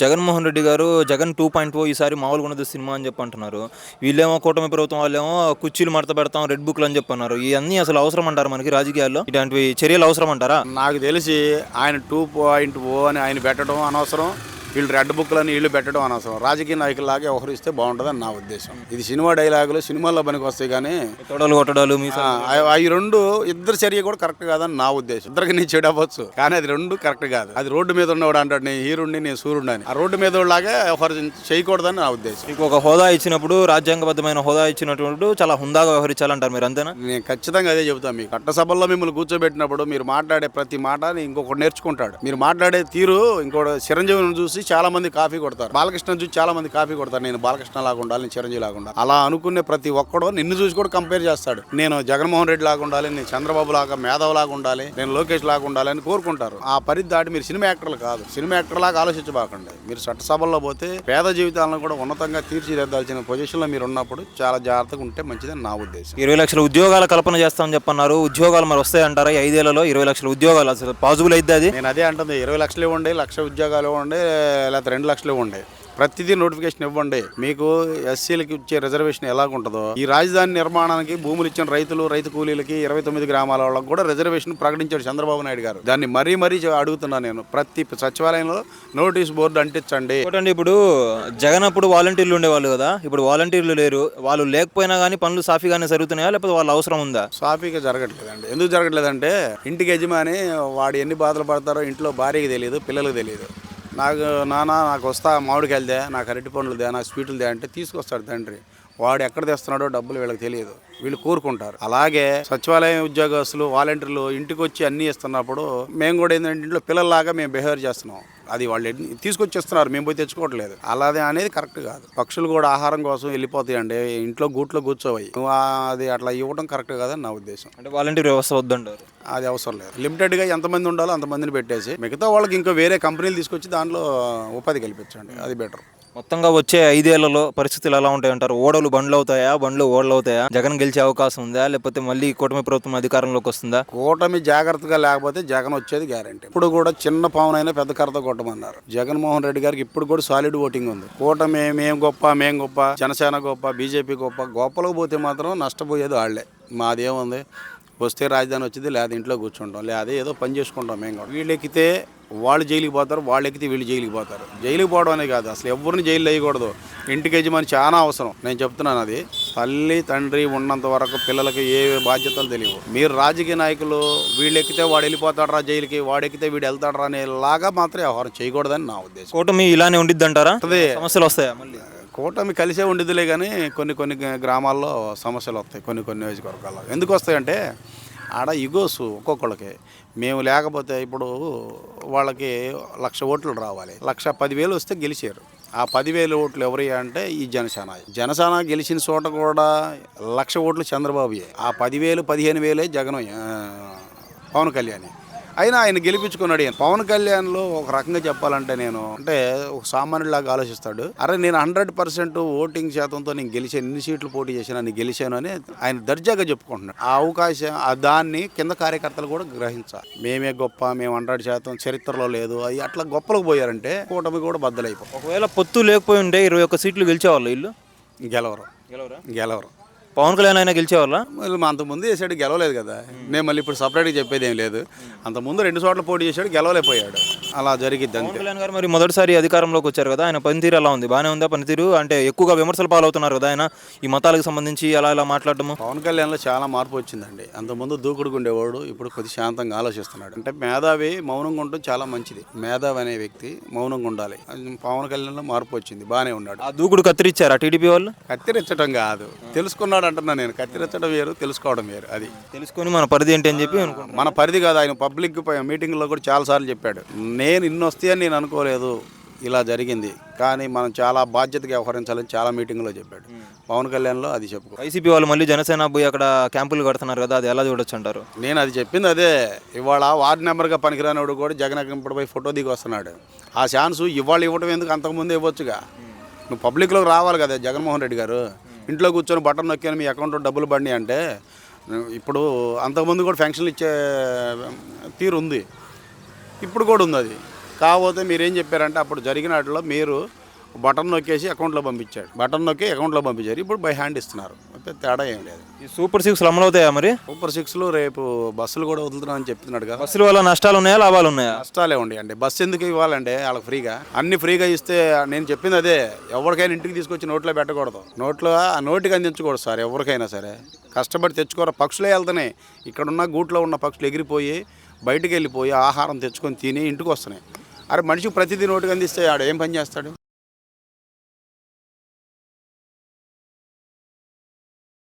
జగన్మోహన్ రెడ్డి గారు 'జగన్ 2.0' ఈసారి మామూలుగా ఉండదు సినిమా అని చెప్పి అంటున్నారు. వీళ్ళేమో కూటమి ప్రభుత్వం వాళ్ళేమో కుర్చీలు మడత పెడతాం, రెడ్ బుక్‌లు అని చెప్పి అన్నారు. ఇయన్నీ అసలు అవసరం అంటారా మనకి రాజకీయాల్లో? ఇలాంటివి చర్యలు అవసరం అంటారా? నాకు తెలిసి ఆయన 2.0 అని ఆయన పెట్టడం అనవసరం. వీళ్ళు రెడ్ బుక్లని వీళ్ళు పెట్టడం అనవసరం. రాజకీయ నాయకుల్లాగా వ్యవహరిస్తే బాగుంటుందని నా ఉద్దేశం. ఇది సినిమా డైలాగులు సినిమాల్లో పనికి వస్తాయి కానీ తొడలు కొట్టడాలు మీసాలు అవి రెండు ఇద్దరు చర్య కూడా కరెక్ట్ కాదని నా ఉద్దేశం. ఇద్దరికి నేను చెడు అవ్వచ్చు కానీ అది రెండు కరెక్ట్ కాదు. అది రోడ్డు మీద ఉన్నవాడు అంటాడు నేను హీరోడిని నేను సూర్యుడిని అని. ఆ రోడ్డు మీద లాగా చేయకూడదని నా ఉద్దేశం. మీకు ఒక హోదా ఇచ్చినప్పుడు, రాజ్యాంగబద్ధమైన హోదా ఇచ్చినప్పుడు చాలా హుందాగా వ్యవహరించాలంటారు మీరు, అంతేనా? నేను ఖచ్చితంగా అదే చెబుతాను. మీకు చట్టసభల్లో మిమ్మల్ని కూర్చోబెట్టినప్పుడు మీరు మాట్లాడే ప్రతి మాట ఇంకొకటి నేర్చుకుంటాడు. మీరు మాట్లాడే తీరు ఇంకోటి చిరంజీవిని చూసి చాలా మంది కాఫీ కొడతారు. బాలకృష్ణ చూసి చాలా మంది కాఫీ కొడతారు. నేను బాలకృష్ణ లాగా ఉండాలి, నేను చిరంజీవి లాగా ఉండాలి. అలా అనుకునే ప్రతి ఒక్కడో నిన్ను చూసి కూడా కంపేర్ చేస్తాడు. నేను జగన్మోహన్ రెడ్డి లాగా ఉండాలి, నేను చంద్రబాబు లాగా మేధావ్ లాగా ఉండాలి, నేను లోకేష్ లాగా ఉండాలి అని కోరుకుంటారు. ఆ పరిధి దాటి మీరు సినిమా యాక్టర్లు కాదు. సినిమా యాక్టర్ లాగా ఆలోచించబాకండి. మీరు చట్టసభల్లో పోతే పేద జీవితాలను కూడా ఉన్నతంగా తీర్చిదిద్దాల్సిన పొజిషన్లో మీరు ఉన్నప్పుడు చాలా జాగ్రత్తగా ఉంటే మంచిదని నా ఉద్దేశం. 20 లక్షల ఉద్యోగాల కల్పన చేస్తామని చెప్పన్నారు. ఉద్యోగాలు మరి వస్తాయంటారా? 5 ఏళ్లలో 20 లక్షల ఉద్యోగాలు అసలు పాజిబుల్ అయితే అది? నేను అదే అంటుంది. 20 లక్షలు ఇవ్వండి, 1,00,000 ఉద్యోగాలు ఇవ్వండి, లేకపోతే 2 లక్షలు ఇవ్వండి. ప్రతిదీ నోటిఫికేషన్ ఇవ్వండి. మీకు ఎస్సీలకి ఇచ్చే రిజర్వేషన్ ఎలాగుంటుందో ఈ రాజధాని నిర్మాణానికి భూములు ఇచ్చిన రైతు కూలీలకి 29 గ్రామాల వాళ్ళకి కూడా రిజర్వేషన్ ప్రకటించాడు చంద్రబాబు నాయుడు గారు. దాన్ని మరీ అడుగుతున్నా నేను. ప్రతి సచివాలయంలో నోటీస్ బోర్డు అంటించండి. ఇప్పుడు జగన్ అప్పుడు వాలంటీర్లు ఉండేవాళ్ళు కదా, ఇప్పుడు వాలంటీర్లు లేరు. వాళ్ళు లేకపోయినా కానీ పనులు సాఫీగానే జరుగుతున్నాయా, లేకపోతే వాళ్ళ అవసరం ఉందా? సాఫీగా జరగట్లేదండి. ఎందుకు జరగట్లేదంటే ఇంటికి యజమాని వాడు ఎన్ని బాధలు పడతారో ఇంట్లో భార్యకి తెలియదు, పిల్లలకు తెలియదు. నాకు వస్తా మామిడికి దే, నాకు అరటి పండ్లు దే, నాకు స్వీట్లు దే అంటే తీసుకొస్తాడు తండ్రి. వాడు ఎక్కడ తెస్తున్నాడో డబ్బులు వీళ్ళకి తెలియదు, వీళ్ళు కోరుకుంటారు. అలాగే సచివాలయం ఉద్యోగస్తులు వాలంటీర్లు ఇంటికి వచ్చి అన్నీ ఇస్తున్నప్పుడు మేము కూడా ఏంటంటే ఇంట్లో పిల్లల్లాగా మేము బిహేవ్ చేస్తున్నాం. అది వాళ్ళు తీసుకొచ్చేస్తున్నారు, మేము పోయి తెచ్చుకోవట్లేదు. అలాగే అనేది కరెక్ట్ కాదు. పక్షులు కూడా ఆహారం కోసం వెళ్ళిపోతాయండి, ఇంట్లో గూట్లో కూర్చోవయి. అది అట్లా ఇవ్వడం కరెక్ట్ కాదని నా ఉద్దేశం. అంటే వాలంటీర్ వ్యవస్థ వద్దంటారు? అది అవసరం లేదు. లిమిటెడ్గా ఎంతమంది ఉండాలో అంతమందిని పెట్టేసి మిగతా వాళ్ళకి ఇంకా వేరే కంపెనీలు తీసుకొచ్చి దాంట్లో ఉపాధి కల్పించండి, అది బెటర్. మొత్తంగా వచ్చే 5 ఏళ్లలో పరిస్థితులు ఎలా ఉంటాయంటారు? ఓడలు బండ్లు అవుతాయా, బండ్లు ఓడలు అవుతాయా? జగన్ గెలిచే అవకాశం ఉందా, లేకపోతే మళ్ళీ కూటమి ప్రభుత్వం అధికారంలోకి వస్తుందా? కూటమి జాగ్రత్తగా లేకపోతే జగన్ వచ్చేది గ్యారంటీ. ఇప్పుడు కూడా చిన్న పావునైనా పెద్ద కర్రతో కొట్టమన్నారు. జగన్మోహన్ రెడ్డి గారికి ఇప్పుడు కూడా సాలిడ్ ఓటింగ్ ఉంది. కూటమి మేం గొప్ప, జనసేన గొప్ప, బీజేపీ గొప్పలకు పోతే మాత్రం నష్టపోయేది వాళ్ళే. మాదేముంది, వస్తే రాజధాని వచ్చింది, లేదా ఇంట్లో కూర్చుంటాం, లేదా ఏదో పని చేసుకుంటాం. మేము కూడా వీళ్ళు ఎక్కితే వాళ్ళు జైలుకి పోతారు, వాళ్ళు ఎక్కితే వీళ్ళు జైలుకి పోతారు. జైలుకి పోవడం అనే కాదు, అసలు ఎవరిని జైలు వేయకూడదు. ఇంటికి యజమాని చాలా అవసరం. నేను చెప్తున్నాను, అది తల్లి తండ్రి ఉన్నంత వరకు పిల్లలకి ఏ బాధ్యతలు తెలియవు. మీరు రాజకీయ నాయకులు వీళ్ళు ఎక్కితే వాడు వెళ్ళిపోతాడరా జైలుకి, వాడు ఎక్కితే వీడు వెళ్తాడరా అనేలాగా మాత్రం వ్యవహారం చేయకూడదని నా ఉద్దేశం. కూటమి ఇలానే ఉండిద్ది అంటారా? సమస్యలు వస్తాయా మళ్ళీ? కూటమి కలిసే ఉండిద్దిలే కానీ కొన్ని గ్రామాల్లో సమస్యలు వస్తాయి, కొన్ని నియోజకవర్గాల్లో. ఎందుకు వస్తాయంటే ఆడ ఇగోస్ ఒక్కొక్కళ్ళకి. మేము లేకపోతే ఇప్పుడు వాళ్ళకి 1,00,000 ఓట్లు రావాలి, 1,10,000 వస్తే గెలిచారు. ఆ 10,000 ఓట్లు ఎవరి అంటే ఈ జనసేన గెలిచిన చోట కూడా 1,00,000 ఓట్లు చంద్రబాబుయే. ఆ 10,000 15,000 జగన్ పవన్ కళ్యాణ్. అయినా ఆయన గెలిపించుకున్నాడు. పవన్ కళ్యాణ్లో ఒక రకంగా చెప్పాలంటే నేను అంటే ఒక సామాన్యులాగా ఆలోచిస్తాడు. అరే నేను 100% ఓటింగ్ శాతంతో నేను గెలిచాను, ఎన్ని సీట్లు పోటీ చేశాను అని గెలిచాను అని ఆయన దర్జాగా చెప్పుకుంటున్నాడు. ఆ అవకాశం దాన్ని కింద కార్యకర్తలు కూడా గ్రహించాలి. మేమే గొప్ప, మేము 100% చరిత్రలో లేదు, అవి అట్లా గొప్పలకు పోయారంటే కూటమి కూడా బద్దలైపోయి. ఒకవేళ పొత్తు లేకపోయి ఉంటే 21 సీట్లు గెలిచేవాళ్ళు వీళ్ళు? గెలవరు. పవన్ కళ్యాణ్ అయినా గెలిచేవాళ్ళ? అంతకుముందు చేసాడు, గెలవలేదు కదా. నేను మళ్ళీ ఇప్పుడు సపరేట్గా చెప్పేది ఏం లేదు. అంతకుముందు 2 చోట్ల పోటీ చేశాడు, గెలవలేకపోయాడు. అలా జరిగిద్ది అంతే. పవన్ కళ్యాణ్ గారు మరి మొదటిసారి అధికారంలోకి వచ్చారు కదా, ఆయన పనితీరు ఎలా ఉంది? బాగానే ఉందా పనితీరు? అంటే ఎక్కువగా విమర్శలు పాలవుతున్నారు కదా ఆయన, ఈ మతాలకు సంబంధించి అలా మాట్లాడటము. పవన్ కళ్యాణ్లో చాలా మార్పు వచ్చిందండి. అంతకుముందు దూకుడుగా ఉండేవాడు, ఇప్పుడు కొద్ది శాంతంగా ఆలోచిస్తున్నాడు. అంటే మేధావి మౌనంగా ఉండటం చాలా మంచిది. మేధావి అనే వ్యక్తి మౌనంగా ఉండాలి. పవన్ కళ్యాణ్లో మార్పు వచ్చింది, బాగానే ఉన్నాడు. ఆ దూకుడు కత్తిరించారా టీడీపీ వాళ్ళు? కత్తిరించడం కాదు, తెలుసుకున్నాడు అంటున్నా నేను. కత్తిరించడం వేరు, తెలుసుకోవడం వేరు. అది తెలుసుకొని మన పరిధి ఏంటి అని చెప్పి మన పరిధి కాదు. ఆయన పబ్లిక్ మీటింగ్లో కూడా చాలాసార్లు చెప్పాడు, నేను ఇన్ని వస్తాయని నేను అనుకోలేదు, ఇలా జరిగింది, కానీ మనం చాలా బాధ్యతగా వ్యవహరించాలని చాలా మీటింగ్లో చెప్పాడు. పవన్ కళ్యాణ్లో అది చెప్పుకో. వైసీపీ వాళ్ళు మళ్ళీ జనసేన పోయి అక్కడ క్యాంపులు కడుతున్నారు కదా, అది ఎలా చూడొచ్చు అంటారు? నేను అది చెప్పింది అదే. ఇవాళ వార్డు మెంబర్గా పనికిరానివాడు కూడా జగన్ ఇప్పుడు పోయి ఫోటో దిగి వస్తున్నాడు. ఆ ఛాన్సు ఇవాళ ఇవ్వడం ఎందుకు, అంతకుముందు ఇవ్వచ్చుగా. నువ్వు పబ్లిక్లోకి రావాలి కదా. జగన్మోహన్ రెడ్డి గారు ఇంట్లో కూర్చొని బటన్ నొక్కాను మీ అకౌంట్లో డబ్బులు పడినాయి అంటే, ఇప్పుడు అంతకుముందు కూడా ఫంక్షన్లు ఇచ్చే తీరు ఉంది, ఇప్పుడు కూడా ఉంది. అది కాకపోతే మీరేం చెప్పారంటే అప్పుడు జరిగిన వాటిలో మీరు బటన్ నొక్కేసి అకౌంట్లో పంపించాడు, బటన్ నొక్కి అకౌంట్లో పంపించారు. ఇప్పుడు బై హ్యాండ్ ఇస్తున్నారు. అయితే తేడా ఏం లేదు. ఈ సూపర్ సిక్స్ అమలు అవుతాయా మరి? సూపర్ సిక్స్లో రేపు బస్సులు కూడా వదులుతున్నామని చెప్తున్నాడు కదా. బస్సుల వల్ల నష్టాలు ఉన్నాయా లాభాలు ఉన్నాయా? నష్టాలే ఉండి బస్సు ఎందుకు ఇవ్వాలంటే వాళ్ళకి ఫ్రీగా అన్ని ఫ్రీగా ఇస్తే, నేను చెప్పింది అదే, ఎవరికైనా ఇంటికి తీసుకొచ్చి నోట్లో పెట్టకూడదు, నోట్లో నోటికి అందించకూడదు సార్. ఎవరికైనా సరే కష్టపడి తెచ్చుకోరు. పక్షులే వెళ్తున్నాయి, ఇక్కడున్న గూట్లో ఉన్న పక్షులు ఎగిరిపోయి బయటికి వెళ్ళిపోయి ఆహారం తెచ్చుకొని తిని ఇంటికి వస్తున్నాయి. అరే మనిషికి ప్రతిదీ నోటికి అందిస్తే ఆడు ఏం పని చేస్తాడు?